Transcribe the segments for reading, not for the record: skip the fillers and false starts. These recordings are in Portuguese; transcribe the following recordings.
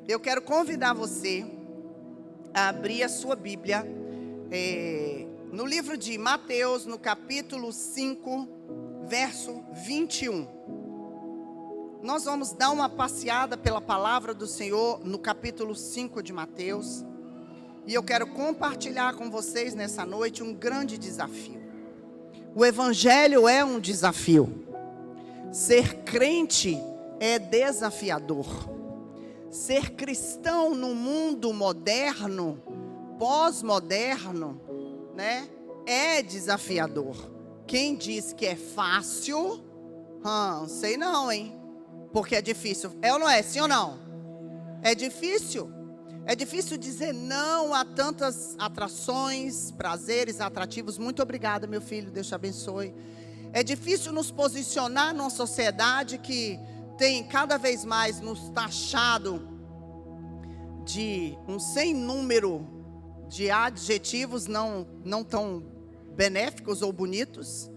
Eu quero convidar você a abrir a sua Bíblia no livro de Mateus, no capítulo 5, verso 21. Nós vamos dar uma passeada pela palavra do Senhor no capítulo 5 de Mateus. E eu quero compartilhar com vocês nessa noite um grande desafio. O Evangelho é um desafio. Ser crente é desafiador. Ser cristão no mundo moderno, pós-moderno, né, é desafiador. Quem diz que é fácil, sei não, hein? Porque é difícil. É ou não é? Sim ou não? É difícil. É difícil dizer não a tantas atrações, prazeres, atrativos. Muito obrigada, meu filho. Deus te abençoe. É difícil nos posicionar numa sociedade que tem cada vez mais nos taxado de um sem número de adjetivos não tão benéficos ou bonitos,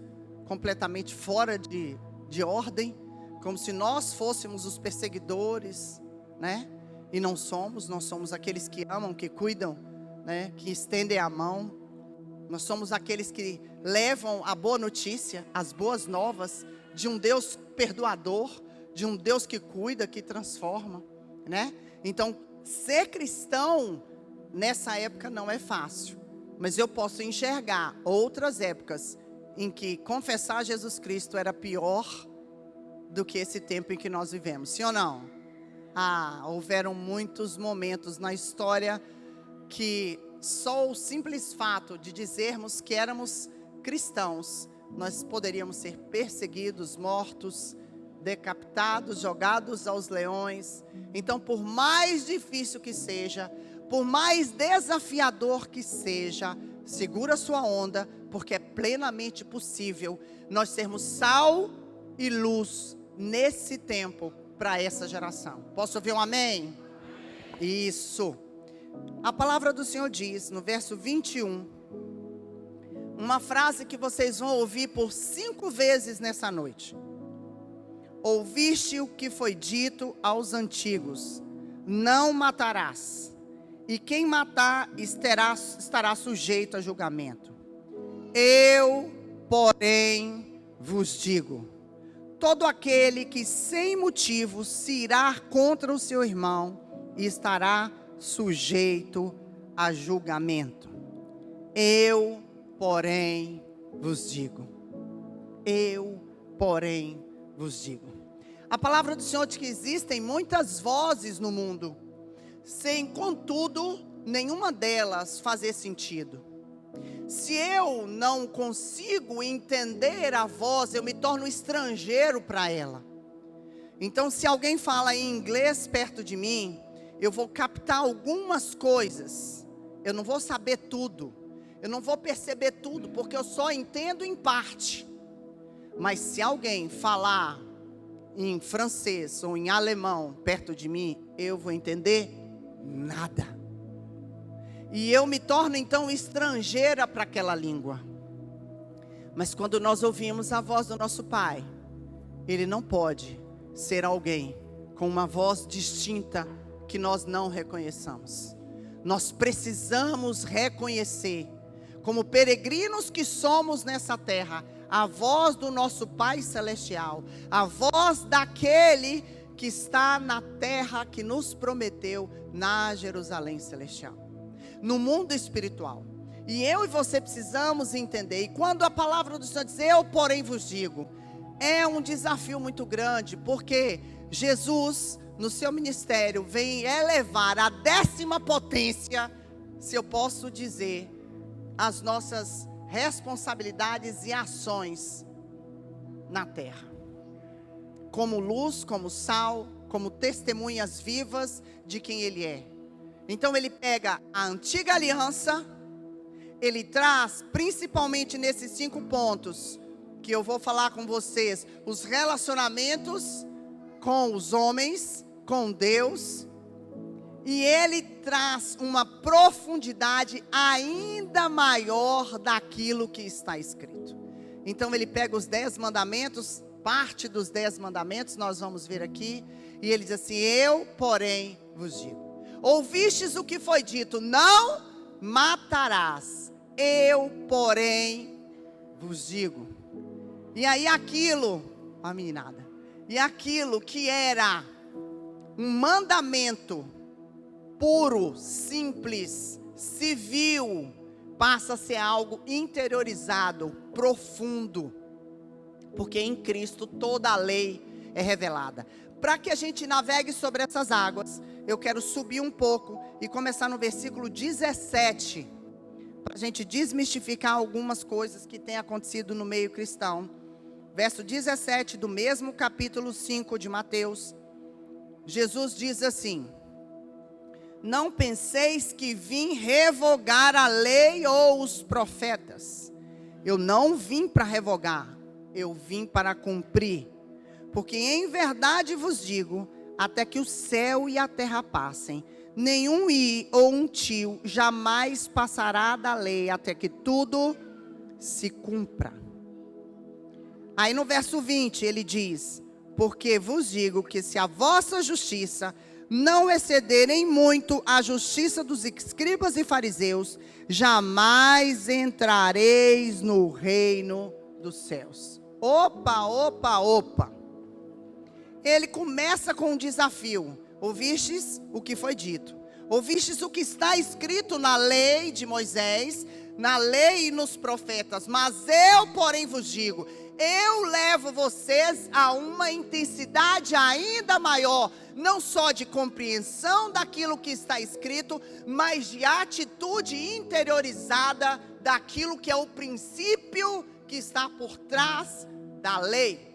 completamente fora de ordem, como se nós fôssemos os perseguidores, né? E não somos, nós somos aqueles que amam, que cuidam, né? Que estendem a mão. Nós somos aqueles que levam a boa notícia, as boas novas de um Deus perdoador, de um Deus que cuida, que transforma, né? Então, ser cristão nessa época não é fácil. Mas eu posso enxergar outras épocas em que confessar Jesus Cristo era pior do que esse tempo em que nós vivemos. Sim ou não? Houveram muitos momentos na história que só o simples fato de dizermos que éramos cristãos, nós poderíamos ser perseguidos, mortos, decapitados, jogados aos leões. Então, por mais difícil que seja, por mais desafiador que seja, segura sua onda, porque é plenamente possível nós sermos sal e luz nesse tempo para essa geração. Posso ouvir um amém? Isso. A palavra do Senhor diz, no verso 21, uma frase que vocês vão ouvir por 5 vezes nessa noite. Ouviste o que foi dito aos antigos: não matarás, e quem matar estará sujeito a julgamento. Eu, porém, vos digo: todo aquele que sem motivo se irá contra o seu irmão estará sujeito a julgamento. Eu, porém, vos digo. Eu, porém, vos digo. A palavra do Senhor diz que existem muitas vozes no mundo, sem, contudo, nenhuma delas fazer sentido. Se eu não consigo entender a voz, eu me torno estrangeiro para ela. Então, se alguém fala em inglês perto de mim, eu vou captar algumas coisas. Eu não vou saber tudo. Eu não vou perceber tudo, porque eu só entendo em parte. Mas se alguém falar em francês ou em alemão perto de mim, eu vou entender nada. E eu me torno então estrangeira para aquela língua. Mas quando nós ouvimos a voz do nosso Pai, Ele não pode ser alguém com uma voz distinta que nós não reconheçamos. Nós precisamos reconhecer, como peregrinos que somos nessa terra, a voz do nosso Pai Celestial, a voz daquele que está na terra que nos prometeu na Jerusalém Celestial, no mundo espiritual. E eu e você precisamos entender. E quando a palavra do Senhor diz, eu porém vos digo, é um desafio muito grande, porque Jesus, no seu ministério, vem elevar a 10ª potência, se eu posso dizer, as nossas responsabilidades e ações na terra, como luz, como sal, como testemunhas vivas de quem Ele é. Então Ele pega a antiga aliança, Ele traz principalmente nesses 5 pontos que eu vou falar com vocês, os relacionamentos com os homens, com Deus. E Ele traz uma profundidade ainda maior daquilo que está escrito. Então Ele pega os 10 mandamentos parte dos 10 mandamentos, nós vamos ver aqui. E ele diz assim: eu, porém, vos digo. Ouvistes o que foi dito, não matarás. Eu, porém, vos digo. E aí aquilo, a meninada, e aquilo que era um mandamento puro, simples, civil, passa a ser algo interiorizado, profundo. Porque em Cristo toda a lei é revelada. Para que a gente navegue sobre essas águas, eu quero subir um pouco e começar no versículo 17. Para a gente desmistificar algumas coisas que têm acontecido no meio cristão. Verso 17 do mesmo capítulo 5 de Mateus. Jesus diz assim: não penseis que vim revogar a lei ou os profetas. Eu não vim para revogar, eu vim para cumprir. Porque em verdade vos digo, até que o céu e a terra passem, nenhum i ou um tio jamais passará da lei, até que tudo se cumpra. Aí no verso 20 ele diz: porque vos digo que se a vossa justiça não excederem muito a justiça dos escribas e fariseus, jamais entrareis no reino dos céus. Opa, opa, opa. Ele começa com um desafio. Ouvistes o que foi dito. Ouvistes o que está escrito na lei de Moisés, na lei e nos profetas. Mas eu, porém, vos digo, eu levo vocês a uma intensidade ainda maior, não só de compreensão daquilo que está escrito, mas de atitude interiorizada daquilo que é o princípio que está por trás da lei.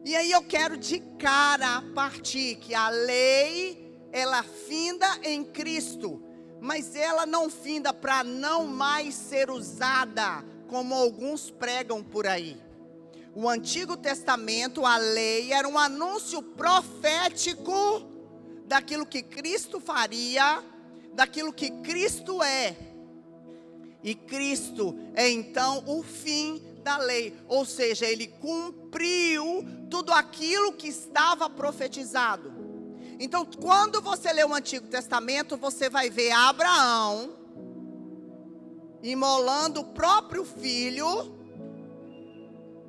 E aí eu quero de cara partir que a lei, ela finda em Cristo, mas ela não finda para não mais ser usada, como alguns pregam por aí. O Antigo Testamento, a lei, era um anúncio profético daquilo que Cristo faria, daquilo que Cristo é. E Cristo é então o fim da lei, ou seja, ele cumpriu tudo aquilo que estava profetizado. Então, quando você lê o Antigo Testamento, você vai ver Abraão imolando o próprio filho.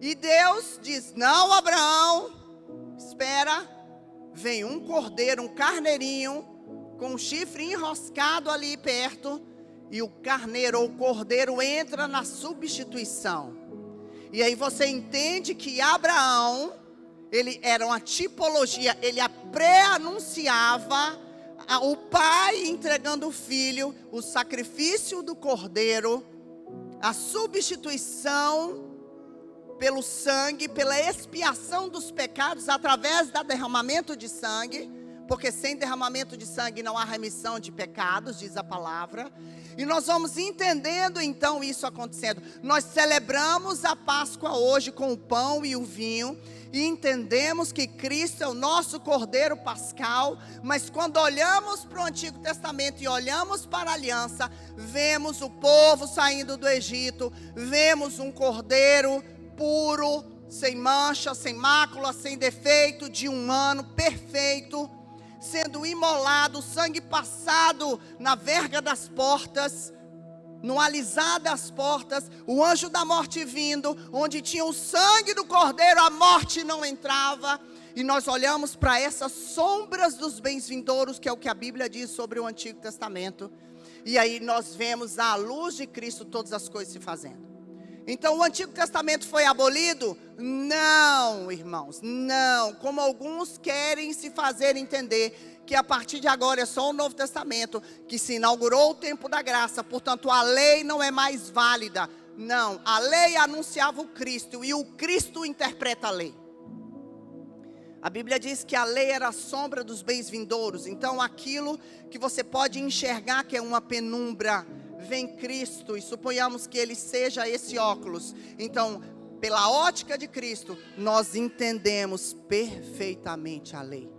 E Deus diz: não, Abraão, espera, vem um cordeiro, um carneirinho, com um chifre enroscado ali perto, e o carneiro ou o cordeiro entra na substituição. E aí você entende que Abraão, ele era uma tipologia, ele pré-anunciava o pai entregando o filho, o sacrifício do cordeiro, a substituição pelo sangue, pela expiação dos pecados através do derramamento de sangue, porque sem derramamento de sangue não há remissão de pecados, diz a palavra. E nós vamos entendendo então isso acontecendo. Nós celebramos a Páscoa hoje com o pão e o vinho, e entendemos que Cristo é o nosso Cordeiro Pascal. Mas quando olhamos para o Antigo Testamento e olhamos para a aliança, vemos o povo saindo do Egito, vemos um cordeiro puro, sem mancha, sem mácula, sem defeito, de um ano, perfeito, sendo imolado, sangue passado na verga das portas, no alisar das portas, o anjo da morte vindo, onde tinha o sangue do cordeiro, a morte não entrava. E nós olhamos para essas sombras dos bens vindouros, que é o que a Bíblia diz sobre o Antigo Testamento, e aí nós vemos à luz de Cristo todas as coisas se fazendo. Então o Antigo Testamento foi abolido? Não, irmãos, não. Como alguns querem se fazer entender, que a partir de agora é só o Novo Testamento, que se inaugurou o tempo da graça, portanto a lei não é mais válida. Não, a lei anunciava o Cristo, e o Cristo interpreta a lei. A Bíblia diz que a lei era a sombra dos bens vindouros. Então aquilo que você pode enxergar que é uma penumbra, vem Cristo, e suponhamos que ele seja esse óculos. Então, pela ótica de Cristo, nós entendemos perfeitamente a lei.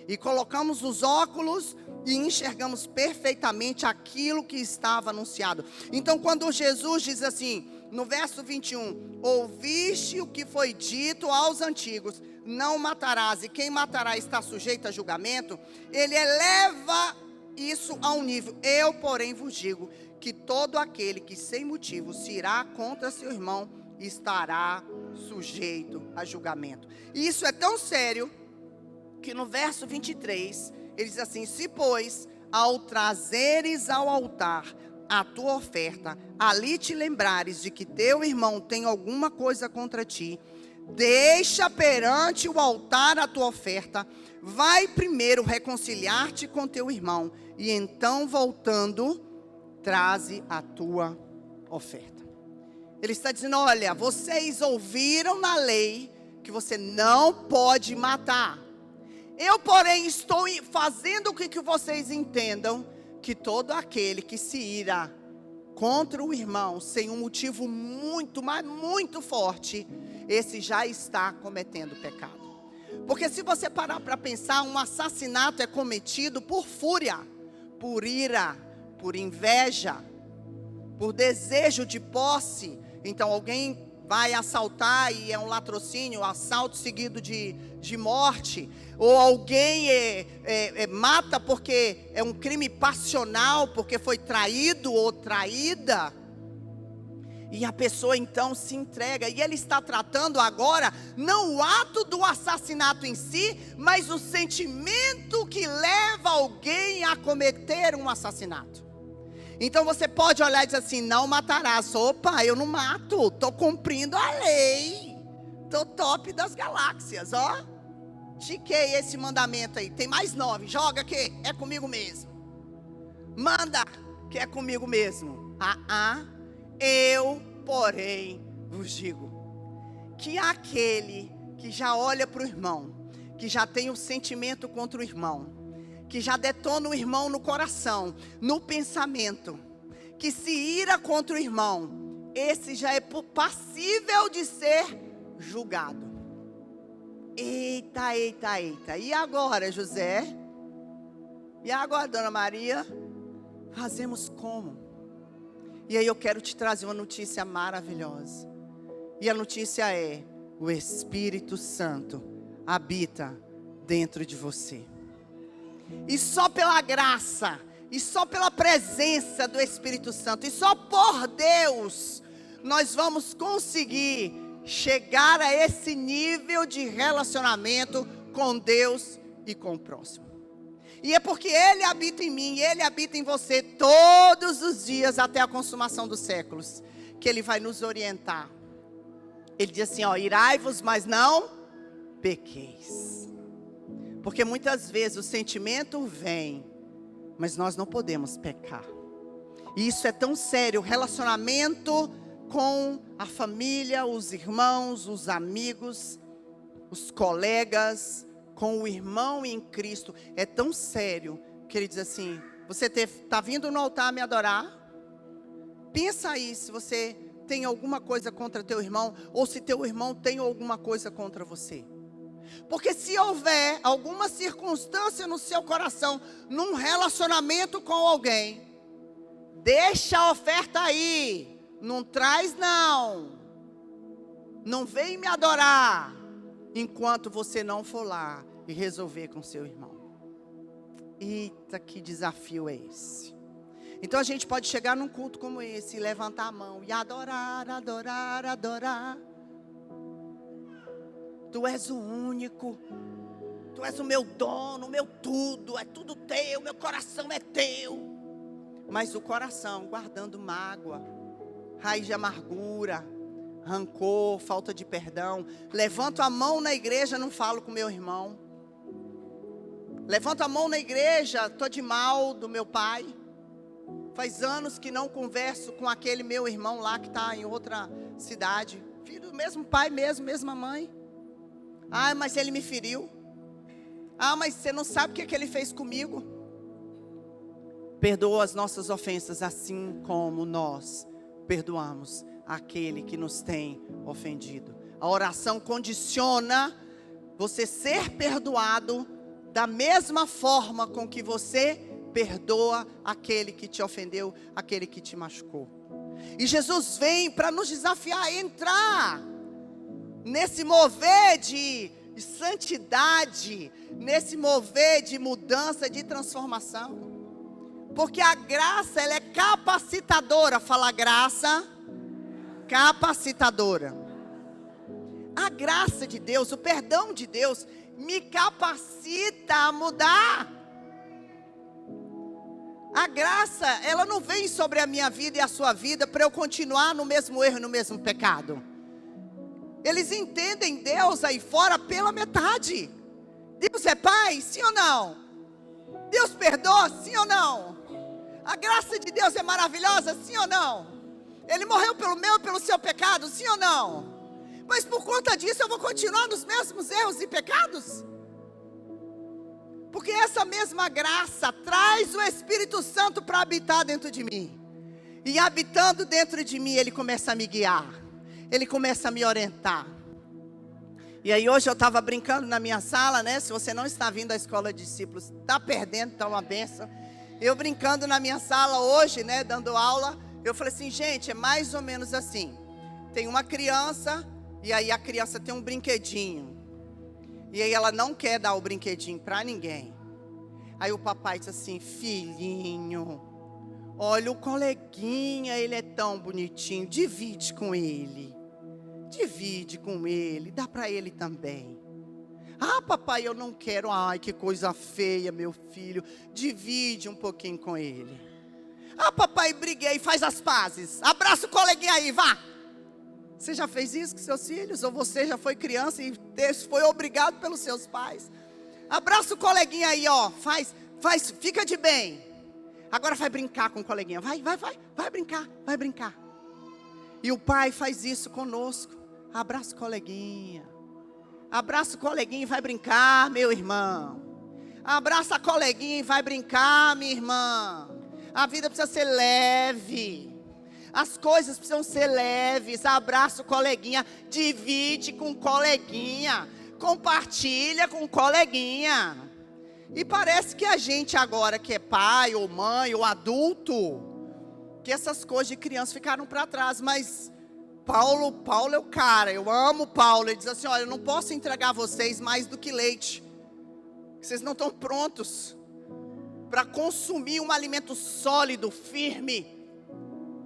E colocamos os óculos e enxergamos perfeitamente aquilo que estava anunciado. Então, quando Jesus diz assim: no verso 21, ouviste o que foi dito aos antigos, não matarás, e quem matará está sujeito a julgamento. Ele eleva isso a um nível. Eu, porém, vos digo que todo aquele que sem motivo se irá contra seu irmão estará sujeito a julgamento. E isso é tão sério que no verso 23, ele diz assim: se pois ao trazeres ao altar a tua oferta, ali te lembrares de que teu irmão tem alguma coisa contra ti, deixa perante o altar a tua oferta, vai primeiro reconciliar-te com teu irmão, e então voltando, traze a tua oferta. Ele está dizendo: olha, vocês ouviram na lei que você não pode matar. Eu, porém, estou fazendo com que vocês entendam que todo aquele que se ira contra o irmão sem um motivo muito, mas muito forte, esse já está cometendo pecado. Porque se você parar para pensar, um assassinato é cometido por fúria, por ira, por inveja, por desejo de posse. Então alguém vai assaltar e é um latrocínio, assalto seguido de morte. Ou alguém mata porque é um crime passional, porque foi traído ou traída. E a pessoa então se entrega. E ele está tratando agora, não o ato do assassinato em si, mas o sentimento que leva alguém a cometer um assassinato. Então você pode olhar e dizer assim: não matarás. Opa, eu não mato, estou cumprindo a lei. Estou top das galáxias, ó. Tiquei esse mandamento aí. Tem mais 9, joga que é comigo mesmo. Manda que é comigo mesmo. Eu, porém, vos digo que aquele que já olha para o irmão, que já tem o sentimento contra o irmão, que já detona o irmão no coração, no pensamento, que se ira contra o irmão, esse já é passível de ser julgado. Eita, eita, eita. E agora, José? E agora, Dona Maria? Fazemos como? E aí eu quero te trazer uma notícia maravilhosa. E a notícia é: o Espírito Santo habita dentro de você. E só pela graça, e só pela presença do Espírito Santo, e só por Deus, nós vamos conseguir chegar a esse nível de relacionamento com Deus e com o próximo. E é porque Ele habita em mim, Ele habita em você todos os dias até a consumação dos séculos, que Ele vai nos orientar. Ele diz assim, ó: irai-vos, mas não pequeis. Porque muitas vezes o sentimento vem, mas nós não podemos pecar. E isso é tão sério, o relacionamento com a família, os irmãos, os amigos, os colegas, com o irmão em Cristo, é tão sério, que ele diz assim: você está vindo no altar me adorar? Pensa aí se você tem alguma coisa contra teu irmão, ou se teu irmão tem alguma coisa contra você. Porque se houver alguma circunstância no seu coração, num relacionamento com alguém, deixa a oferta aí, não traz não. Não vem me adorar, enquanto você não for lá e resolver com seu irmão. Eita, que desafio é esse? Então a gente pode chegar num culto como esse, e levantar a mão e adorar, adorar, adorar. Tu és o único, tu és o meu dono, o meu tudo, é tudo teu, meu coração é teu. Mas o coração guardando mágoa, raiz de amargura, rancor, falta de perdão. Levanto a mão na igreja, não falo com meu irmão. Levanto a mão na igreja, estou de mal do meu pai. Faz anos que não converso com aquele meu irmão lá que está em outra cidade. Filho do mesmo pai, mesma mãe. Ah, mas ele me feriu. Ah, mas você não sabe o que ele fez comigo. Perdoa as nossas ofensas, assim como nós perdoamos aquele que nos tem ofendido. A oração condiciona você ser perdoado da mesma forma com que você perdoa aquele que te ofendeu, aquele que te machucou. E Jesus vem para nos desafiar a entrar nesse mover de santidade, nesse mover de mudança, de transformação. Porque a graça, ela é capacitadora. Fala graça, capacitadora. A graça de Deus, o perdão de Deus, me capacita a mudar. A graça, ela não vem sobre a minha vida e a sua vida para eu continuar no mesmo erro, no mesmo pecado. Eles entendem Deus aí fora pela metade. Deus é Pai, sim ou não? Deus perdoa, sim ou não? A graça de Deus é maravilhosa, sim ou não? Ele morreu pelo meu e pelo seu pecado, sim ou não? Mas por conta disso eu vou continuar nos mesmos erros e pecados? Porque essa mesma graça traz o Espírito Santo para habitar dentro de mim. E habitando dentro de mim, Ele começa a me guiar. Ele começa a me orientar. E aí hoje eu estava brincando na minha sala, né? Se você não está vindo à escola de discípulos, está perdendo, está uma benção. Eu brincando na minha sala hoje, né? Dando aula. Eu falei assim, gente, é mais ou menos assim. Tem uma criança, e aí a criança tem um brinquedinho. E aí ela não quer dar o brinquedinho para ninguém. Aí o papai diz assim, filhinho, olha o coleguinha, ele é tão bonitinho, divide com ele. Divide com ele, dá para ele também. Ah, papai, eu não quero. Ai, que coisa feia, meu filho. Divide um pouquinho com ele. Ah, papai, briguei, faz as pazes. Abraça o coleguinha aí, vá. Você já fez isso com seus filhos? Ou você já foi criança e foi obrigado pelos seus pais? Abraça o coleguinha aí, ó. Faz, fica de bem. Agora vai brincar com o coleguinha. Vai brincar. E o pai faz isso conosco. Abraça o coleguinha. Abraça o coleguinha e vai brincar, meu irmão. Abraça a coleguinha e vai brincar, minha irmã. A vida precisa ser leve. As coisas precisam ser leves. Abraça o coleguinha. Divide com o coleguinha. Compartilha com o coleguinha. E parece que a gente agora que é pai ou mãe ou adulto, que essas coisas de criança ficaram para trás. Mas Paulo é o cara. Eu amo Paulo. Ele diz assim, olha, eu não posso entregar a vocês mais do que leite. Vocês não estão prontos para consumir um alimento sólido, firme.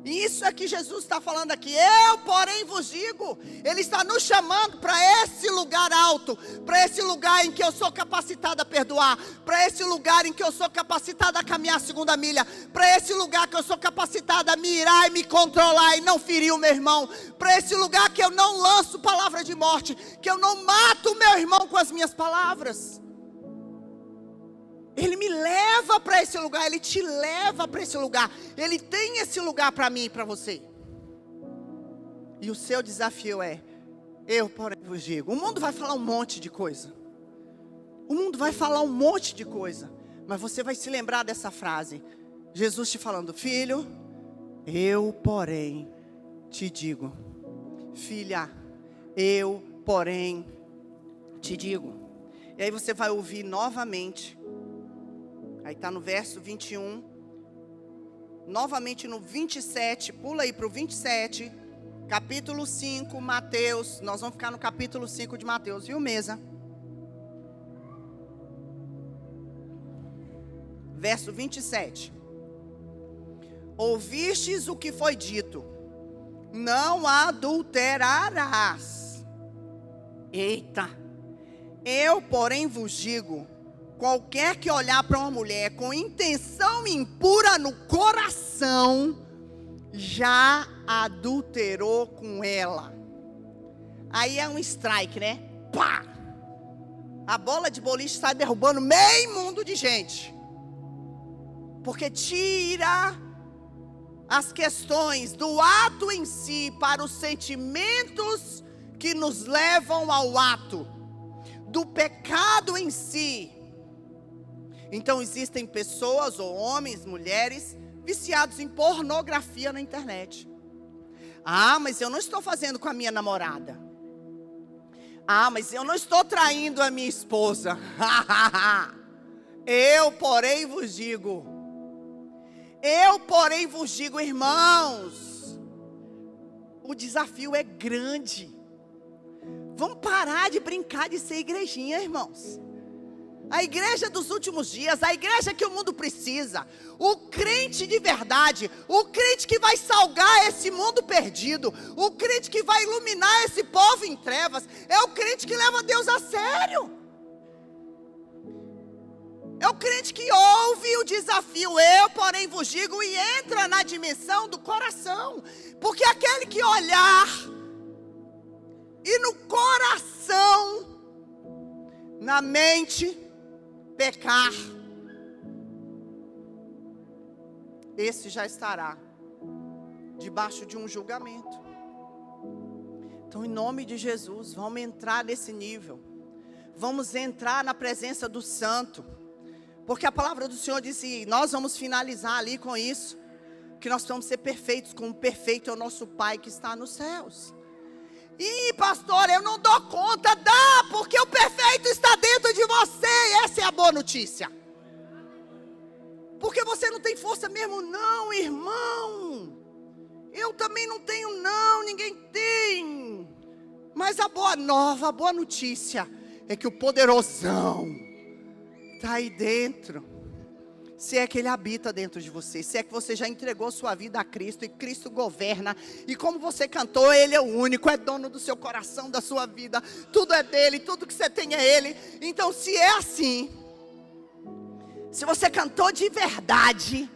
E isso é que Jesus está falando aqui. Eu, porém, vos digo. Ele está nos chamando para esse lugar alto. Para esse lugar em que eu sou capacitado a perdoar. Para esse lugar em que eu sou capacitado a caminhar a segunda milha. Para esse lugar que eu sou capacitado a mirar e me controlar e não ferir o meu irmão. Para esse lugar que eu não lanço palavra de morte. Que eu não mato o meu irmão com as minhas palavras. Ele me leva para esse lugar, Ele te leva para esse lugar. Ele tem esse lugar para mim e para você. E o seu desafio é, eu, porém, vos digo. O mundo vai falar um monte de coisa. O mundo vai falar um monte de coisa. Mas você vai se lembrar dessa frase. Jesus te falando, filho, eu, porém, te digo. Filha, eu, porém, te digo. E aí você vai ouvir novamente. Aí está no verso 21, novamente no 27, pula aí para o 27, capítulo 5, Mateus, nós vamos ficar no capítulo 5 de Mateus, viu, mesa? Verso 27, ouvistes o que foi dito, não adulterarás. Eita, eu porém vos digo, qualquer que olhar para uma mulher com intenção impura no coração, já adulterou com ela. Aí é um strike, né? Pá! A bola de boliche sai derrubando meio mundo de gente. Porque tira as questões do ato em si para os sentimentos que nos levam ao ato. Do pecado em si. Então existem pessoas, ou homens, mulheres, viciados em pornografia na internet. Ah, mas eu não estou fazendo com a minha namorada. Ah, mas eu não estou traindo a minha esposa. Eu, porém, vos digo. Eu, porém, vos digo, irmãos. o desafio é grande. Vamos parar de brincar de ser igrejinha, irmãos. A igreja dos últimos dias, a igreja que o mundo precisa, o crente de verdade, o crente que vai salgar esse mundo perdido, o crente que vai iluminar esse povo em trevas, é o crente que leva Deus a sério. É o crente que ouve o desafio, eu porém vos digo, e entra na dimensão do coração. Porque aquele que olhar e no coração, na mente, pecar, esse já estará debaixo de um julgamento. Então, em nome de Jesus, vamos entrar nesse nível. Vamos entrar na presença do Santo. Porque a palavra do Senhor disse, nós vamos finalizar ali com isso, que nós vamos ser perfeitos, como perfeito é o nosso Pai que está nos céus. Ih, pastor, eu não dou conta. Dá, porque o perfeito está dentro de você. E essa é a boa notícia. Porque você não tem força mesmo, não, irmão. Eu também não tenho, não. Ninguém tem. Mas a boa nova, a boa notícia é que o poderosão está aí dentro. Se é que Ele habita dentro de você, se é que você já entregou sua vida a Cristo e Cristo governa, e como você cantou, Ele é o único, é dono do seu coração, da sua vida, tudo é dEle, tudo que você tem é Ele. Então, se é assim, se você cantou de verdade,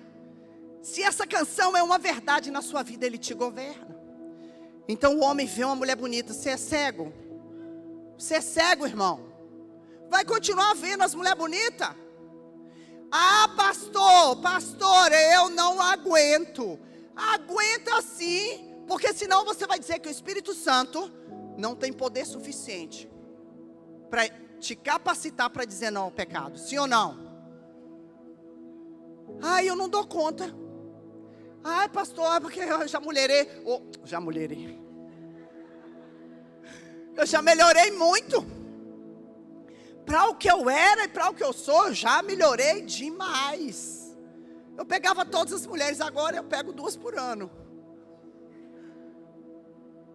se essa canção é uma verdade na sua vida, Ele te governa. Então o homem vê uma mulher bonita, você é cego? Você é cego, irmão? Vai continuar vendo as mulheres bonitas? Ah, pastor, eu não aguento. Aguenta sim, porque senão você vai dizer que o Espírito Santo não tem poder suficiente para te capacitar para dizer não ao pecado. Sim ou não? Ai, eu não dou conta. Ai, pastor, porque eu já mulherei. Eu já melhorei muito. Para o que eu era e para o que eu sou, eu já melhorei demais. Eu pegava todas as mulheres, agora eu pego 2 por ano.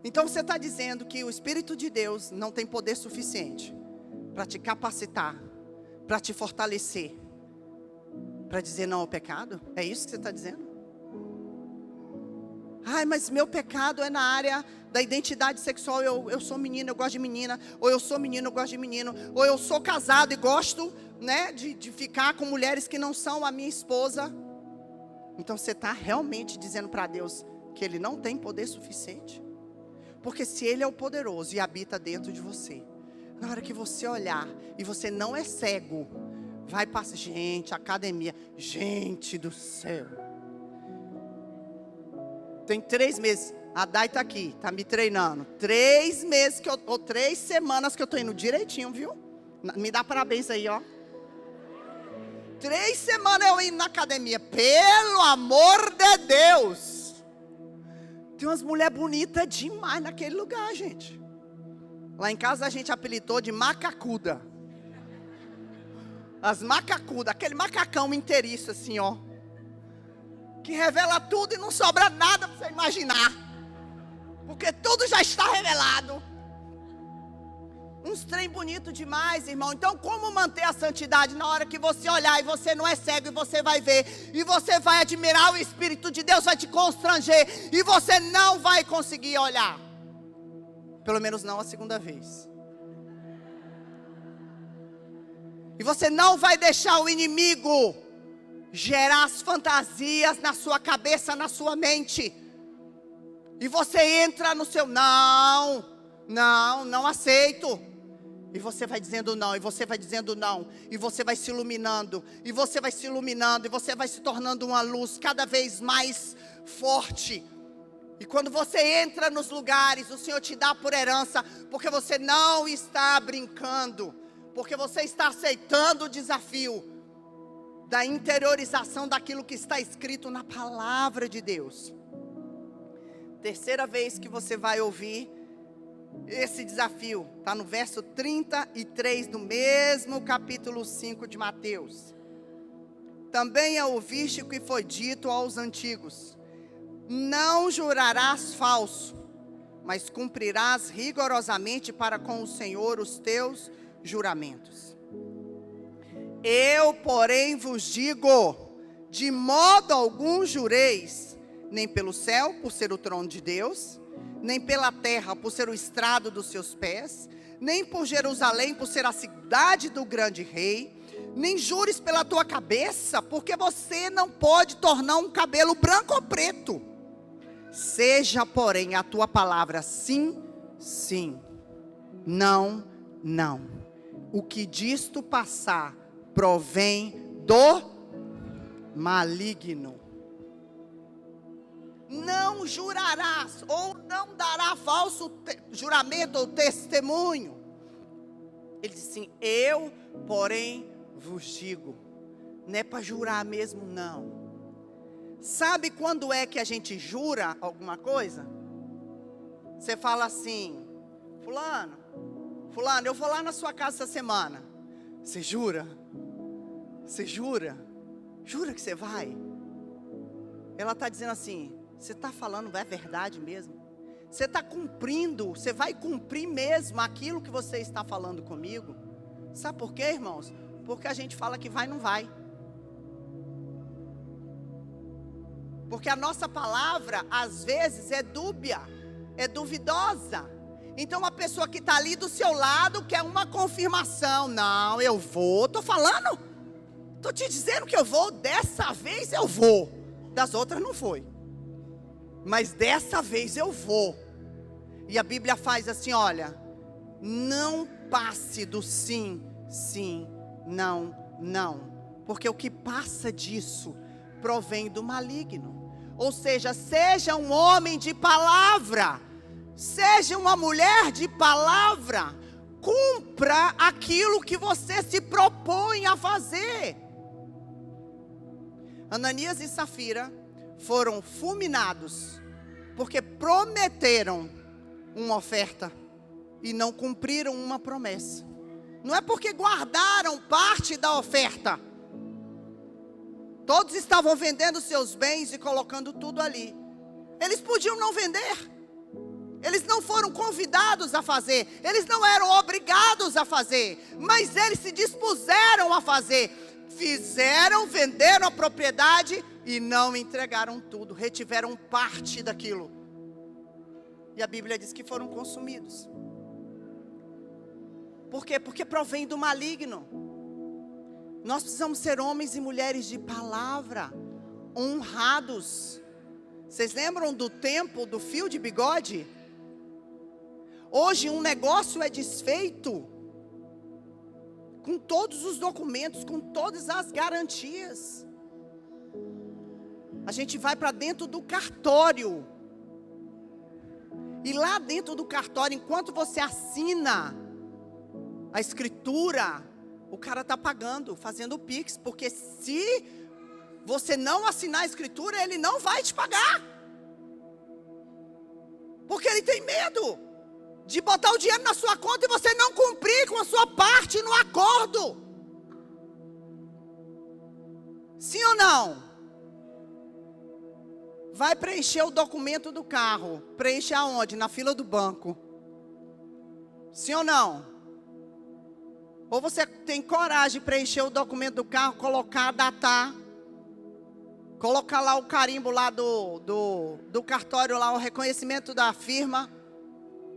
Então você está dizendo que o Espírito de Deus não tem poder suficiente para te capacitar, para te fortalecer, para dizer não ao pecado? É isso que você está dizendo? Ai, mas meu pecado é na área da identidade sexual. Eu sou menina, eu gosto de menina. Ou eu sou menino, eu gosto de menino. Ou eu sou casado e gosto, né, de ficar com mulheres que não são a minha esposa. Então você está realmente dizendo para Deus que Ele não tem poder suficiente? Porque se Ele é o poderoso e habita dentro de você, na hora que você olhar e você não é cego, vai passar, gente, academia, gente do céu. Tem 3 meses, a Dai está aqui, está me treinando. 3 meses, ou 3 semanas que eu estou indo direitinho, viu? Me dá parabéns aí, ó. 3 semanas eu indo na academia, pelo amor de Deus. Tem umas mulheres bonitas demais naquele lugar, gente. Lá em casa a gente apelidou de macacuda. As macacudas, aquele macacão inteiriço assim, ó. Que revela tudo e não sobra nada para você imaginar. Porque tudo já está revelado. Uns trem bonito demais, irmão. Então como manter a santidade na hora que você olhar e você não é cego e você vai ver. E você vai admirar o Espírito de Deus, vai te constranger. E você não vai conseguir olhar. Pelo menos não a segunda vez. E você não vai deixar o inimigo gerar as fantasias na sua cabeça, na sua mente. E você entra no seu não aceito. E você vai dizendo não, e você vai dizendo não. E você vai se iluminando, e você vai se iluminando, e você vai se tornando uma luz cada vez mais forte. E quando você entra nos lugares, o Senhor te dá por herança, porque você não está brincando, porque você está aceitando o desafio da interiorização daquilo que está escrito na palavra de Deus. Terceira vez que você vai ouvir esse desafio, está no verso 33 do mesmo capítulo 5 de Mateus. Também ouviste o que foi dito aos antigos: não jurarás falso, mas cumprirás rigorosamente para com o Senhor os teus juramentos. Eu, porém, vos digo, de modo algum jureis, nem pelo céu, por ser o trono de Deus, nem pela terra, por ser o estrado dos seus pés, nem por Jerusalém, por ser a cidade do grande rei, nem jures pela tua cabeça, porque você não pode tornar um cabelo branco ou preto. Seja, porém, a tua palavra sim, sim, não, não. O que disto passar provém do maligno. Não jurarás, ou não dará falso juramento ou testemunho. Ele disse assim, eu, porém, vos digo. Não é para jurar mesmo, não. Sabe quando é que a gente jura alguma coisa? Você fala assim, fulano, eu vou lá na sua casa essa semana. Você jura? Você jura? Jura que você vai? Ela está dizendo assim, você está falando, é verdade mesmo? Você está cumprindo, você vai cumprir mesmo aquilo que você está falando comigo? Sabe por quê, irmãos? Porque a gente fala que vai, não vai. Porque a nossa palavra, às vezes, é dúbia, é duvidosa. Então, a pessoa que está ali do seu lado quer uma confirmação. Não, eu vou, estou falando. Estou te dizendo que eu vou, dessa vez eu vou. Das outras não foi. Mas dessa vez eu vou. E a Bíblia faz assim, olha. Não passe do sim, sim, não, não. Porque o que passa disso provém do maligno. Ou seja, seja um homem de palavra, seja uma mulher de palavra, cumpra aquilo que você se propõe a fazer. Ananias e Safira foram fulminados, porque prometeram uma oferta e não cumpriram uma promessa. Não é porque guardaram parte da oferta. Todos estavam vendendo seus bens e colocando tudo ali. Eles podiam não vender. Eles não foram convidados a fazer. Eles não eram obrigados a fazer. Mas eles se dispuseram a fazer. Fizeram, venderam a propriedade e não entregaram tudo. Retiveram parte daquilo. E a Bíblia diz que foram consumidos. Por quê? Porque provém do maligno. Nós precisamos ser homens e mulheres de palavra, honrados. Vocês lembram do tempo do fio de bigode? Hoje um negócio é desfeito com todos os documentos, com todas as garantias. A gente vai para dentro do cartório. E lá dentro do cartório, enquanto você assina a escritura, o cara está pagando, fazendo o Pix, porque se você não assinar a escritura, ele não vai te pagar. Porque ele tem medo de botar o dinheiro na sua conta e você não cumprir com a sua parte no acordo. Sim ou não? Vai preencher o documento do carro. Preenche aonde? Na fila do banco. Sim ou não? Ou você tem coragem de preencher o documento do carro, colocar, datar, colocar lá o carimbo lá do cartório, lá o reconhecimento da firma,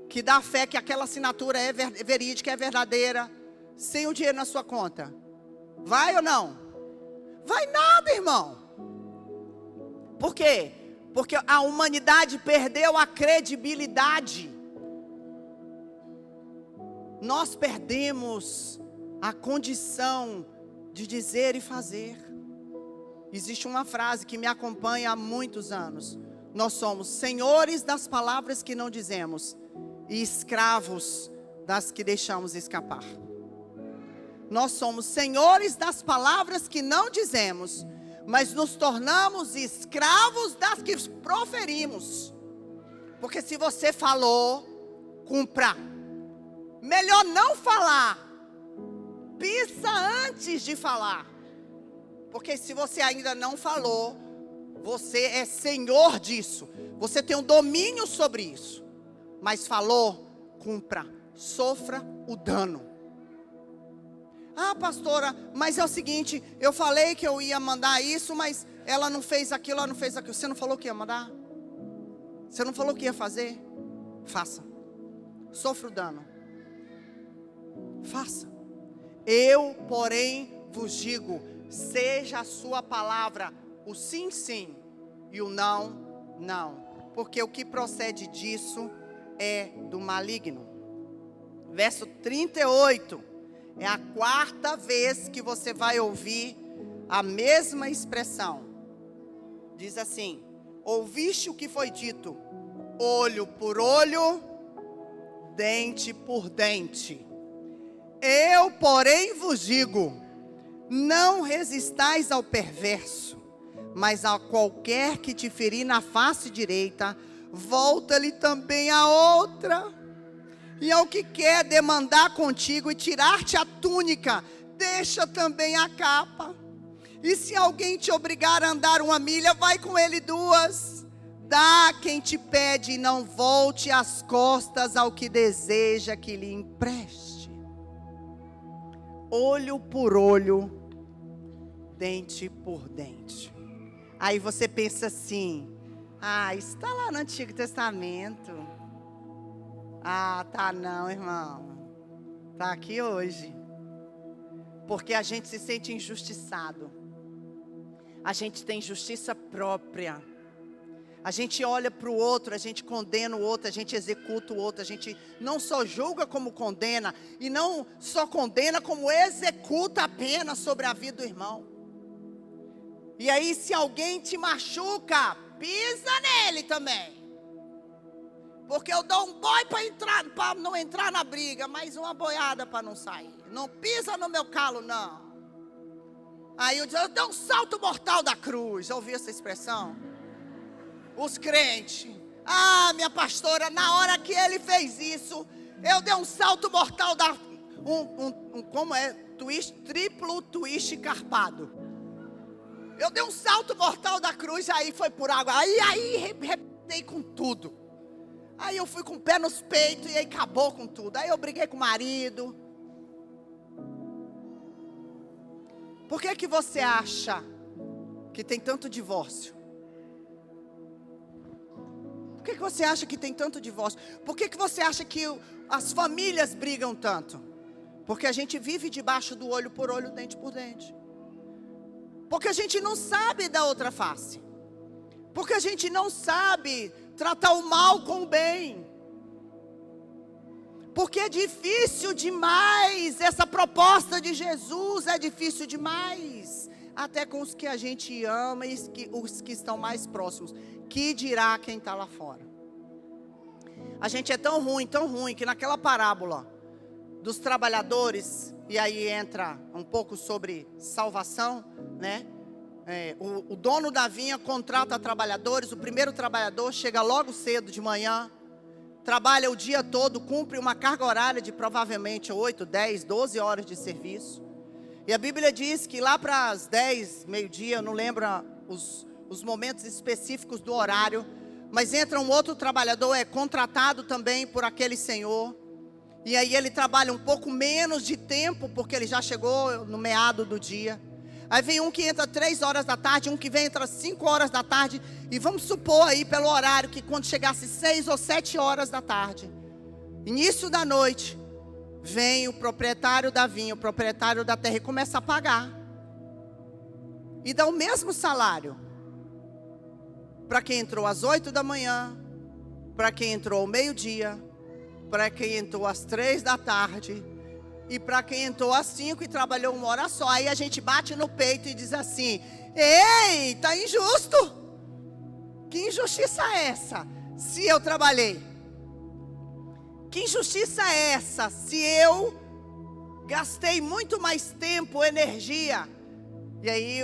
que dá fé que aquela assinatura é verídica, é verdadeira, sem o dinheiro na sua conta. Vai ou não? Vai nada, irmão. Por quê? Porque a humanidade perdeu a credibilidade. Nós perdemos a condição de dizer e fazer. Existe uma frase que me acompanha há muitos anos. Nós somos senhores das palavras que não dizemos e escravos das que deixamos escapar. Nós somos senhores das palavras que não dizemos, mas nos tornamos escravos das que proferimos. Porque se você falou, cumpra. Melhor não falar. Pensa antes de falar. Porque se você ainda não falou, você é senhor disso. Você tem um domínio sobre isso. mas falou, cumpra, sofra o dano. Ah, pastora, mas é o seguinte, eu falei que eu ia mandar isso, mas ela não fez aquilo, ela não fez aquilo. Você não falou que ia mandar? Você não falou que ia fazer? Faça. Sofra o dano. Faça. Eu, porém, vos digo, seja a sua palavra o sim, sim, e o não, não. Porque o que procede disso é do maligno. Verso 38. É a quarta vez que você vai ouvir a mesma expressão. Diz assim: ouviste o que foi dito, olho por olho, dente por dente. Eu, porém, vos digo, não resistais ao perverso, mas a qualquer que te ferir na face direita, volta-lhe também a outra. E ao que quer demandar contigo e tirar-te a túnica, deixa também a capa. E se alguém te obrigar a andar 1 milha, vai com ele 2. Dá a quem te pede e não volte as costas ao que deseja que lhe empreste. Olho por olho, dente por dente. Aí você pensa assim: ah, isso está lá no Antigo Testamento. Ah, tá não, irmão. Tá aqui hoje. Porque a gente se sente injustiçado. A gente tem justiça própria. A gente olha para o outro, a gente condena o outro, a gente executa o outro. A gente não só julga como condena, e não só condena como executa a pena sobre a vida do irmão. E aí, se alguém te machuca, pisa nele também. Porque eu dou um boi para não entrar na briga, mas uma boiada para não sair. Não pisa no meu calo, não. Aí eu dou um salto mortal da cruz. Já ouviu essa expressão? Os crentes. Ah, minha pastora, na hora que ele fez isso, eu dei um salto mortal da... como é? Triplo twist carpado. Eu dei um salto mortal da cruz, aí foi por água. Aí arrebentei com tudo. Aí eu fui com o pé nos peitos e aí acabou com tudo. Aí eu briguei com o marido. Por que você acha que tem tanto divórcio? Por que você acha que tem tanto divórcio? Por que você acha que as famílias brigam tanto? Porque a gente vive debaixo do olho por olho, dente por dente. Porque a gente não sabe da outra face. Porque a gente não sabe tratar o mal com o bem. Porque é difícil demais. Essa proposta de Jesus é difícil demais. Até com os que a gente ama e os que estão mais próximos. Que dirá quem está lá fora? A gente é tão ruim, que naquela parábola dos trabalhadores, e aí entra um pouco sobre salvação, né? O dono da vinha contrata trabalhadores. O primeiro trabalhador chega logo cedo de manhã, trabalha o dia todo, cumpre uma carga horária de provavelmente 8, 10, 12 horas de serviço. E a Bíblia diz que lá para as 10, meio-dia, eu não lembro os momentos específicos do horário, mas entra um outro trabalhador, é contratado também por aquele senhor. E aí ele trabalha um pouco menos de tempo, porque ele já chegou no meado do dia. Aí vem um que entra 3 horas da tarde, um que vem entra 5 horas da tarde. E vamos supor aí pelo horário que quando chegasse 6 ou 7 horas da tarde, início da noite, vem o proprietário da vinha, o proprietário da terra e começa a pagar. E dá o mesmo salário para quem entrou às 8 da manhã, para quem entrou ao meio-dia, para quem entrou às 3 da tarde. E para quem entrou às 5 e trabalhou 1 hora só. Aí a gente bate no peito e diz assim: ei, tá injusto. Que injustiça é essa? Se eu trabalhei. Que injustiça é essa? Se eu gastei muito mais tempo, energia. E aí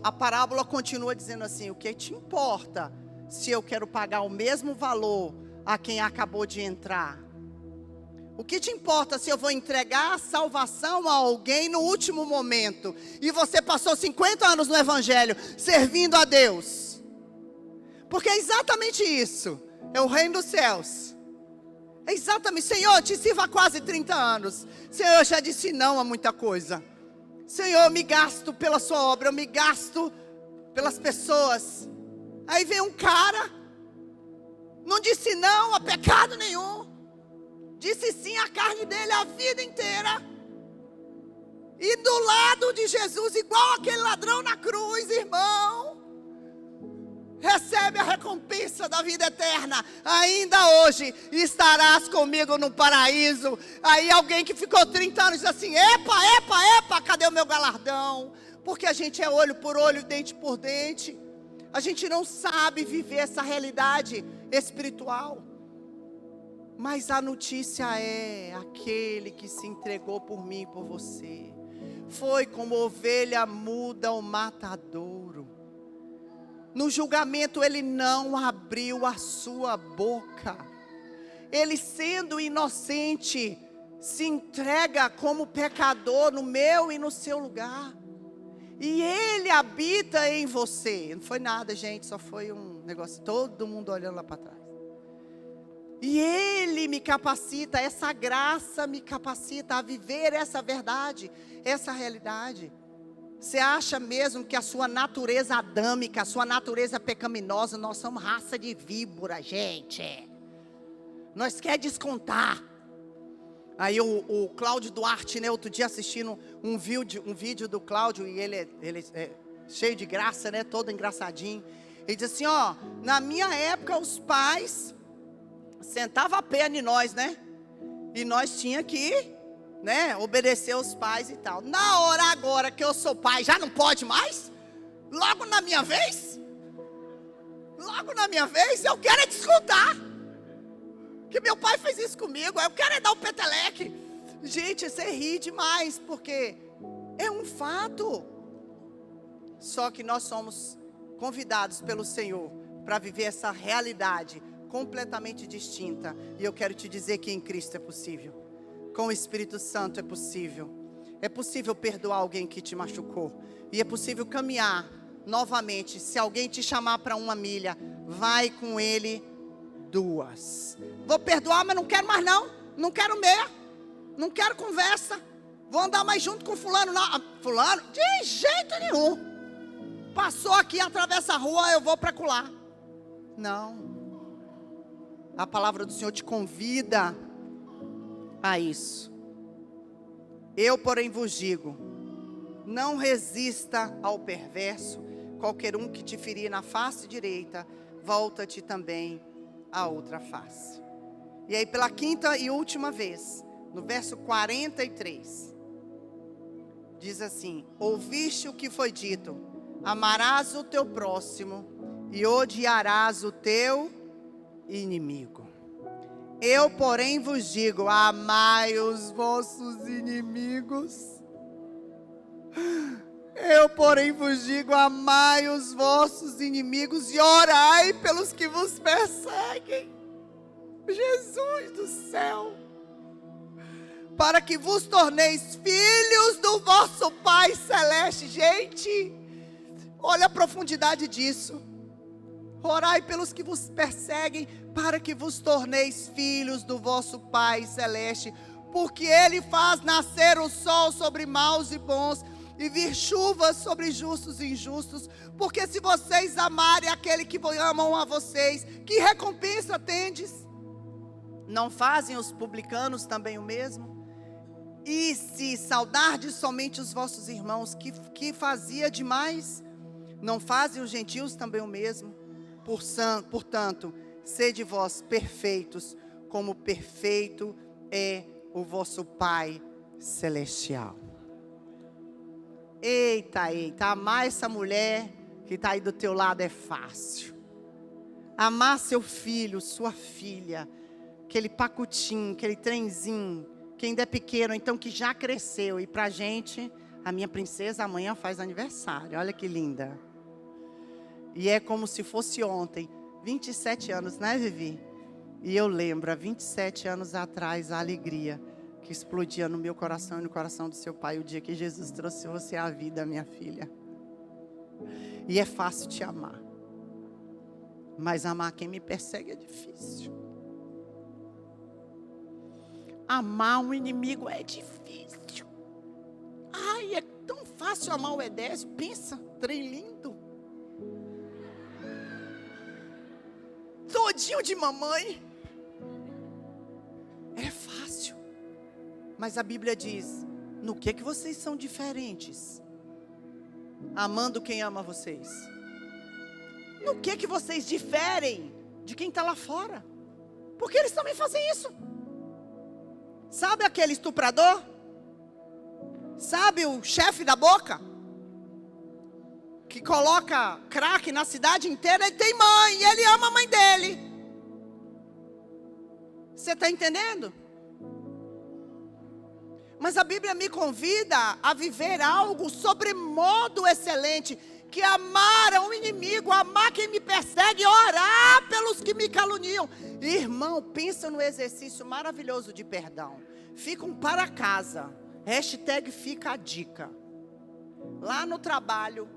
a parábola continua dizendo assim: o que te importa se eu quero pagar o mesmo valor a quem acabou de entrar? O que te importa se eu vou entregar a salvação a alguém no último momento? E você passou 50 anos no Evangelho, servindo a Deus. Porque é exatamente isso. É o reino dos céus. Exatamente. Senhor, eu te sirvo há quase 30 anos. Senhor, eu já disse não a muita coisa. Senhor, eu me gasto pela sua obra, eu me gasto pelas pessoas. Aí vem um cara, não disse não a pecado nenhum, disse sim à carne dele a vida inteira. E do lado de Jesus, igual aquele ladrão na cruz, irmão, recebe a recompensa da vida eterna. Ainda hoje estarás comigo no paraíso. Aí alguém que ficou 30 anos diz assim: epa, cadê o meu galardão? Porque a gente é olho por olho, dente por dente. A gente não sabe viver essa realidade espiritual. Mas a notícia é: aquele que se entregou por mim e por você foi como ovelha muda ao matadouro. No julgamento ele não abriu a sua boca. Ele, sendo inocente, se entrega como pecador no meu e no seu lugar. E ele habita em você. Não foi nada, gente, só foi um negócio, todo mundo olhando lá para trás. E ele me capacita, essa graça me capacita a viver essa verdade, essa realidade. Você acha mesmo que a sua natureza adâmica, a sua natureza pecaminosa, nós somos raça de víbora, gente. Nós quer descontar. Aí o Cláudio Duarte, né, outro dia assistindo um vídeo do Cláudio, e ele é cheio de graça, né, todo engraçadinho. Ele diz assim, ó, na minha época os pais sentavam a pena em nós, né? E nós tinha que, né, obedecer os pais e tal. Na hora agora que eu sou pai, já não pode mais? Logo na minha vez? Logo na minha vez, eu quero é descontar. Que meu pai fez isso comigo, eu quero é dar um peteleque. Gente, você ri demais, porque é um fato. Só que nós somos convidados pelo Senhor para viver essa realidade completamente distinta. E eu quero te dizer que em Cristo é possível. Com o Espírito Santo é possível. É possível perdoar alguém que te machucou. E é possível caminhar novamente. Se alguém te chamar para uma milha, vai com ele 2. Vou perdoar, mas não quero mais não. Não quero meia. Não quero conversa. Vou andar mais junto com fulano. Não. Fulano? De jeito nenhum. Passou aqui, atravessa a rua, eu vou para colar. Não. A palavra do Senhor te convida a isso. Eu, porém, vos digo: não resista ao perverso. Qualquer um que te ferir na face direita, volta-te também a outra face. E aí, pela quinta e última vez, no verso 43, diz assim: ouviste o que foi dito, amarás o teu próximo e odiarás o teu inimigo. Eu, porém, vos digo: amai os vossos inimigos. Eu, porém, vos digo: amai os vossos inimigos e orai pelos que vos perseguem. Jesus do céu. Para que vos torneis filhos do vosso Pai Celeste. Gente, olha a profundidade disso. Orai pelos que vos perseguem, para que vos torneis filhos do vosso Pai Celeste. Porque Ele faz nascer o sol sobre maus e bons, e vir chuvas sobre justos e injustos. Porque se vocês amarem aquele que amam a vocês, que recompensa tendes? Não fazem os publicanos também o mesmo? E se saudardes somente os vossos irmãos, que fazia demais? Não fazem os gentios também o mesmo? Portanto, sede vós perfeitos, como perfeito é o vosso Pai Celestial. Eita, amar essa mulher que está aí do teu lado é fácil. Amar seu filho, sua filha, aquele pacotinho, aquele trenzinho, que ainda é pequeno, então que já cresceu. E pra gente, a minha princesa amanhã faz aniversário, olha que linda. E é como se fosse ontem, 27 anos, né, Vivi? E eu lembro, há 27 anos atrás, a alegria que explodia no meu coração e no coração do seu pai, o dia que Jesus trouxe você à vida, minha filha. E é fácil te amar, mas amar quem me persegue é difícil. amar um inimigo é difícil. Ai, é tão fácil amar o Edésio. Pensa, trem lindo. Todinho de mamãe. É fácil. Mas a Bíblia diz, no que vocês são diferentes? Amando quem ama vocês. No que vocês diferem de quem está lá fora? Porque eles também fazem isso. Sabe aquele estuprador? Sabe o chefe da boca? Que coloca crack na cidade inteira. Ele tem mãe e ele ama a mãe dele. Você está entendendo? Mas a Bíblia me convida a viver algo sobremodo excelente. Que amar o inimigo, amar quem me persegue, orar pelos que me caluniam. Irmão, pensa no exercício maravilhoso de perdão. Fica um para casa. Hashtag fica a dica. Lá no trabalho,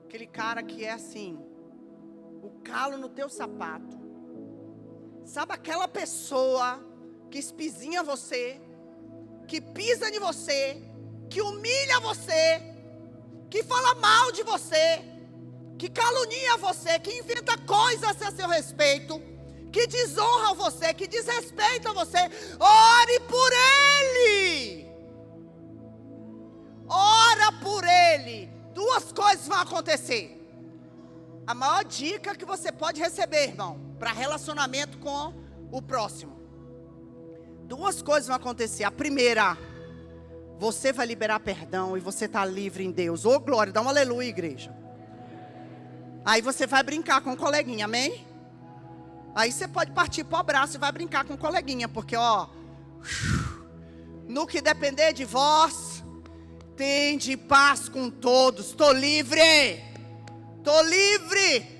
aquele cara que é assim, o calo no teu sapato. Sabe aquela pessoa que espizinha você, que pisa em você, que humilha você, que fala mal de você, que calunia você, que inventa coisas a seu respeito, que desonra você, que desrespeita você. Ore por ele. Ora por ele. Duas coisas vão acontecer. A maior dica que você pode receber, irmão, para relacionamento com o próximo. Duas coisas vão acontecer. A primeira, você vai liberar perdão e você está livre em Deus. Ô glória, dá um aleluia, igreja. Aí você vai brincar com o coleguinha, amém? Aí você pode partir para o abraço e vai brincar com o coleguinha. Porque ó, no que depender de vós, tende paz com todos. Estou livre. Estou livre.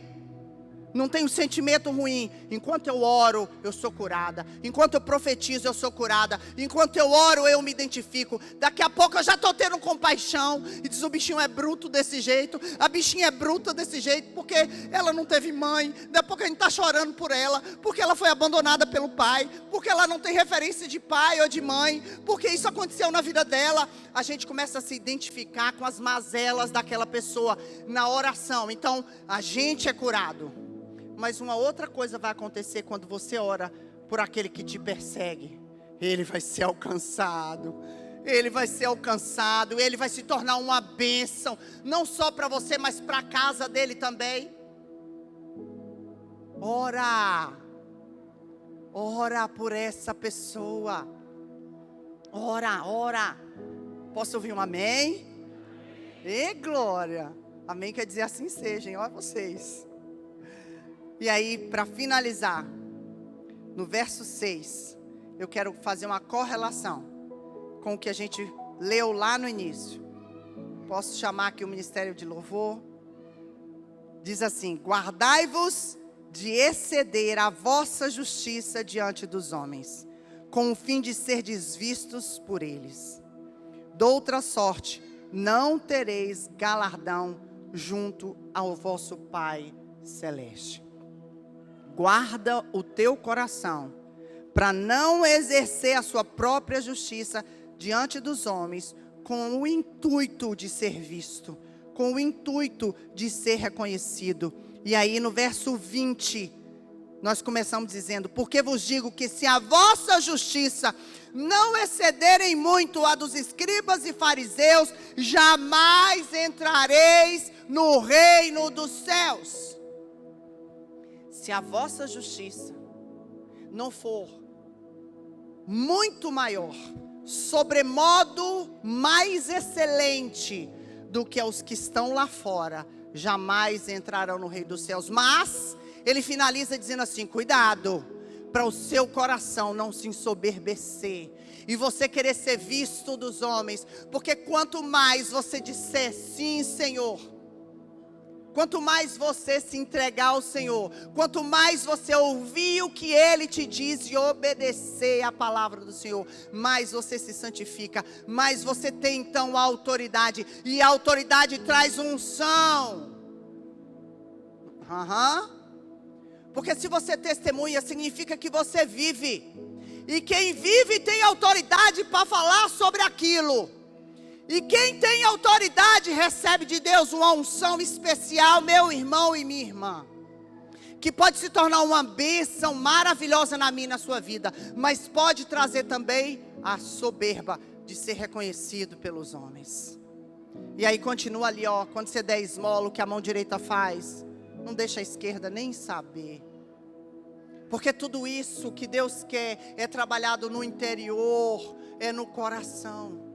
Não tenho sentimento ruim. Enquanto eu oro, eu sou curada. Enquanto eu profetizo, eu sou curada. Enquanto eu oro, eu me identifico. Daqui a pouco eu já estou tendo compaixão. E diz, o bichinho é bruto desse jeito. A bichinha é bruta desse jeito. Porque ela não teve mãe. Daqui a pouco a gente está chorando por ela. Porque ela foi abandonada pelo pai. Porque ela não tem referência de pai ou de mãe. Porque isso aconteceu na vida dela. A gente começa a se identificar com as mazelas daquela pessoa na oração. Então, a gente é curado. Mas uma outra coisa vai acontecer quando você ora por aquele que te persegue. Ele vai ser alcançado. Ele vai ser alcançado. Ele vai se tornar uma bênção. Não só para você, mas para a casa dele também. Ora. Ora por essa pessoa. Ora, ora. Posso ouvir um amém? E glória. Amém quer dizer assim seja, hein? Olha vocês. E aí, para finalizar, no verso 6, eu quero fazer uma correlação com o que a gente leu lá no início. Posso chamar aqui o Ministério de Louvor? Diz assim: guardai-vos de exceder a vossa justiça diante dos homens, com o fim de ser desvistos por eles. Doutra sorte, não tereis galardão junto ao vosso Pai Celeste. Guarda o teu coração, para não exercer a sua própria justiça diante dos homens, com o intuito de ser visto, com o intuito de ser reconhecido. E aí no verso 20, nós começamos dizendo: porque vos digo que se a vossa justiça não excederem muito a dos escribas e fariseus, jamais entrareis no reino dos céus. Se a vossa justiça não for muito maior, sobremodo mais excelente do que os que estão lá fora, jamais entrarão no reino dos céus. Mas ele finaliza dizendo assim: cuidado, para o seu coração não se ensoberbecer e você querer ser visto dos homens, porque quanto mais você disser sim, Senhor, quanto mais você se entregar ao Senhor, quanto mais você ouvir o que Ele te diz e obedecer a palavra do Senhor, mais você se santifica, mais você tem então a autoridade, e a autoridade traz unção. Porque se você testemunha, significa que você vive. E quem vive tem autoridade para falar sobre aquilo. E quem tem autoridade recebe de Deus uma unção especial, meu irmão e minha irmã, que pode se tornar uma bênção maravilhosa na minha e na sua vida, mas pode trazer também a soberba de ser reconhecido pelos homens. E aí continua ali, ó, quando você der esmola, o que a mão direita faz, não deixa a esquerda nem saber. Porque tudo isso que Deus quer é trabalhado no interior, é no coração.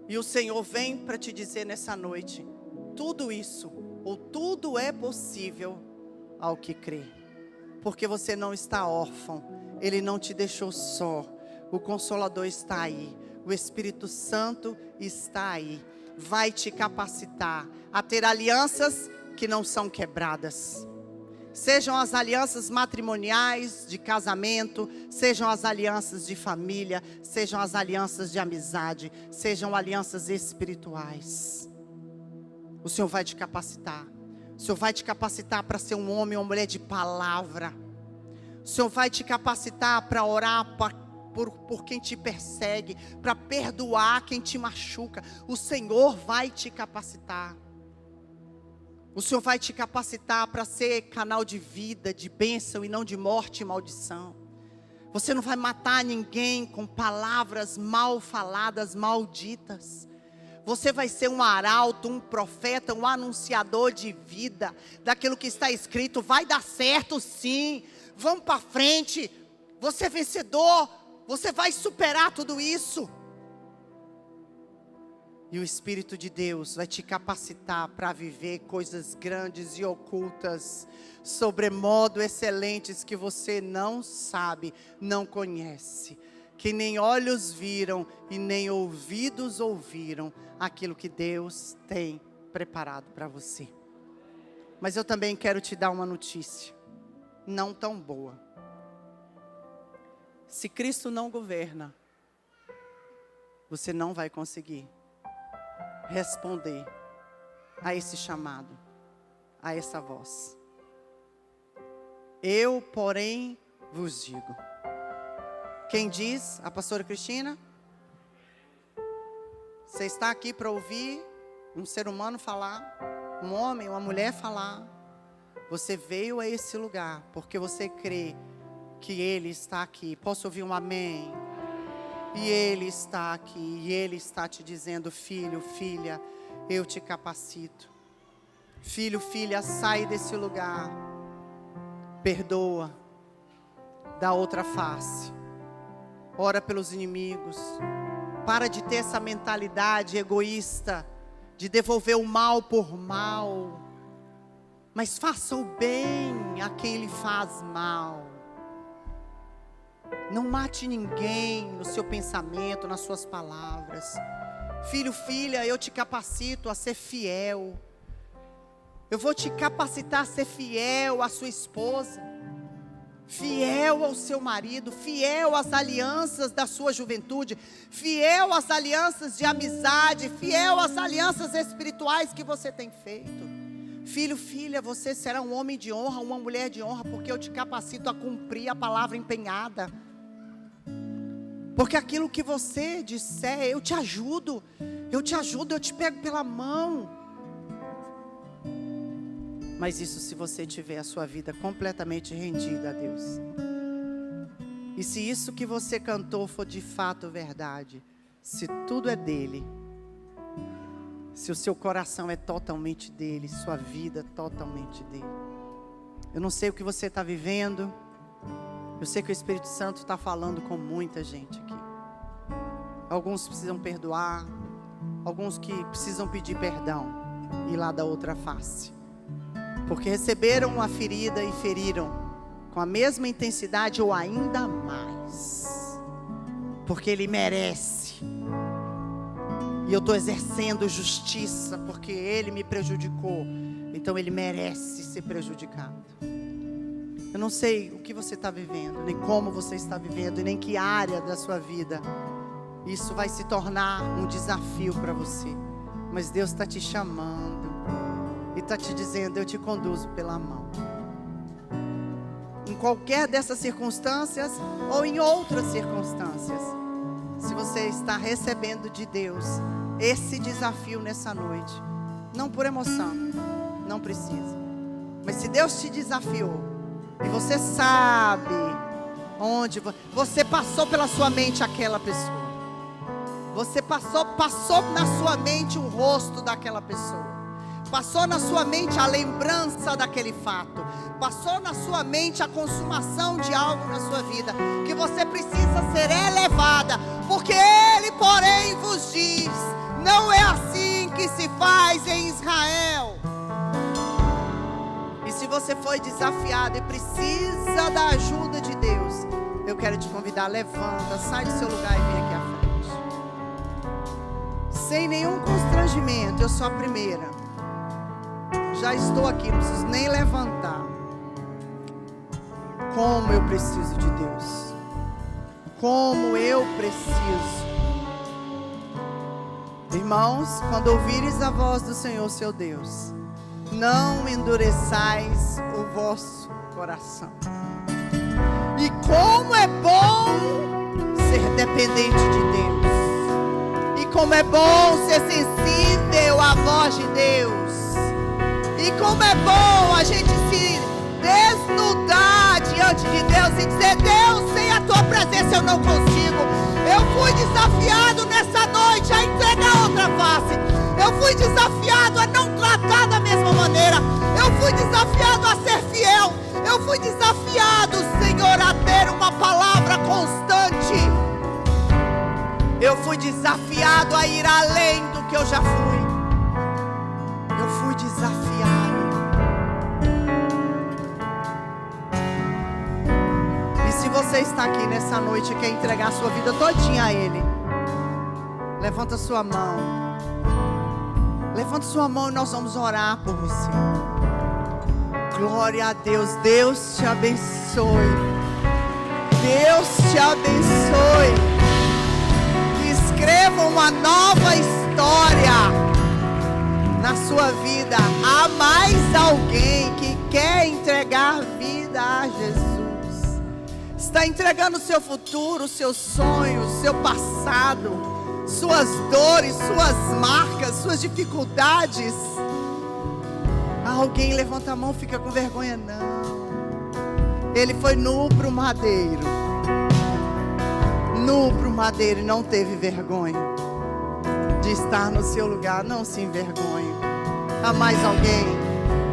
E o Senhor vem para te dizer nessa noite, tudo isso, ou tudo é possível ao que crê. Porque você não está órfão, Ele não te deixou só, o Consolador está aí, o Espírito Santo está aí, vai te capacitar a ter alianças que não são quebradas. Sejam as alianças matrimoniais, de casamento, sejam as alianças de família, sejam as alianças de amizade, sejam alianças espirituais. O Senhor vai te capacitar. O Senhor vai te capacitar para ser um homem ou uma mulher de palavra. O Senhor vai te capacitar para orar por quem te persegue, para perdoar quem te machuca. O Senhor vai te capacitar. O Senhor vai te capacitar para ser canal de vida, de bênção e não de morte e maldição. Você não vai matar ninguém com palavras mal faladas, malditas. Você vai ser um arauto, um profeta, um anunciador de vida, daquilo que está escrito. Vai dar certo sim, vamos para frente. Você é vencedor, você vai superar tudo isso. E o Espírito de Deus vai te capacitar para viver coisas grandes e ocultas, sobremodo excelentes, que você não sabe, não conhece. Que nem olhos viram e nem ouvidos ouviram aquilo que Deus tem preparado para você. Mas eu também quero te dar uma notícia, não tão boa. Se Cristo não governa, você não vai conseguir responder a esse chamado, a essa voz. Eu, porém, vos digo. Quem diz? A pastora Cristina? Você está aqui para ouvir um ser humano falar, um homem, uma mulher falar. Você veio a esse lugar porque você crê que Ele está aqui. Posso ouvir um amém? E Ele está aqui, e Ele está te dizendo, filho, filha, eu te capacito. Filho, filha, sai desse lugar. Perdoa. Dá outra face. Ora pelos inimigos. Para de ter essa mentalidade egoísta, de devolver o mal por mal. Mas faça o bem a quem lhe faz mal. Não mate ninguém no seu pensamento, nas suas palavras. Filho, filha, eu te capacito a ser fiel. Eu vou te capacitar a ser fiel à sua esposa, fiel ao seu marido, fiel às alianças da sua juventude, fiel às alianças de amizade, fiel às alianças espirituais que você tem feito. Filho, filha, você será um homem de honra, uma mulher de honra, porque eu te capacito a cumprir a palavra empenhada. Porque aquilo que você disser, eu te ajudo, eu te pego pela mão. Mas isso se você tiver a sua vida completamente rendida a Deus. E se isso que você cantou for de fato verdade, se tudo é dele, se o seu coração é totalmente dele, sua vida é totalmente dele. Eu não sei o que você está vivendo, eu sei que o Espírito Santo está falando com muita gente aqui. Alguns precisam perdoar, alguns que precisam pedir perdão e lá da outra face. Porque receberam uma ferida e feriram com a mesma intensidade ou ainda mais. Porque ele merece. E eu estou exercendo justiça porque ele me prejudicou. Então ele merece ser prejudicado. Eu não sei o que você está vivendo, nem como você está vivendo, e nem que área da sua vida isso vai se tornar um desafio para você. Mas Deus está te chamando e está te dizendo, eu te conduzo pela mão. em qualquer dessas circunstâncias ou em outras circunstâncias, se você está recebendo de Deus esse desafio nessa noite, não por emoção, não precisa, mas se Deus te desafiou e você sabe onde você passou pela sua mente aquela pessoa, você passou na sua mente o rosto daquela pessoa, passou na sua mente a lembrança daquele fato, passou na sua mente a consumação de algo na sua vida, que você precisa ser elevada, porque Ele, porém, vos diz: não é assim que se faz em Israel. E se você foi desafiado e precisa da ajuda de Deus, eu quero te convidar, levanta, sai do seu lugar e vem aqui à frente. Sem nenhum constrangimento, eu sou a primeira. Já estou aqui, não preciso nem levantar. Como eu preciso de Deus. Como eu preciso. Irmãos, quando ouvires a voz do Senhor, seu Deus, não endureçais o vosso coração. E como é bom ser dependente de Deus. E como é bom ser sensível à voz de Deus. E como é bom a gente se desnudar diante de Deus e dizer: Deus, sem a tua presença eu não consigo. Eu fui desafiado nessa noite a entregar outra face. Eu fui desafiado a não tratar da mesma maneira. Eu fui desafiado a ser fiel. Eu fui desafiado, Senhor, a ter uma palavra constante. Eu fui desafiado a ir além do que eu já fui. Eu fui desafiado. E se você está aqui nessa noite e quer entregar a sua vida todinha a Ele, levanta sua mão. Levanta sua mão e nós vamos orar por você. Glória a Deus. Deus te abençoe. Deus te abençoe. Escreva uma nova história na sua vida. Há mais alguém que quer entregar vida a Jesus. Está entregando o seu futuro, os seus sonhos, seu passado, suas dores, suas marcas, suas dificuldades. Alguém levanta a mão, fica com vergonha. Não. Ele foi nu para o madeiro. Nu para o madeiro e não teve vergonha de estar no seu lugar. Não se envergonhe. Há mais alguém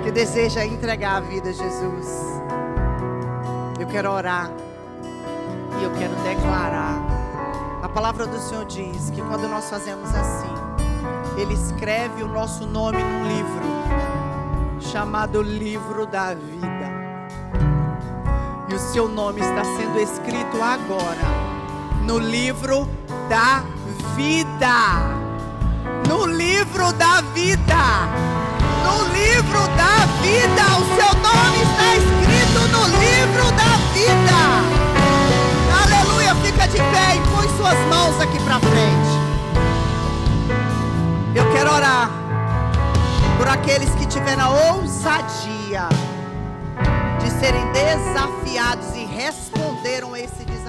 que deseja entregar a vida a Jesus? Eu quero orar e eu quero declarar. A palavra do Senhor diz que quando nós fazemos assim, Ele escreve o nosso nome num livro chamado Livro da Vida. E o seu nome está sendo escrito agora no livro da vida. No livro da vida. No livro da vida. O seu nome está escrito no livro da vida. Aleluia. Fica de pé e põe suas mãos aqui para frente. Eu quero orar por aqueles que tiveram a ousadia de serem desafiados e responderam a esse desafio.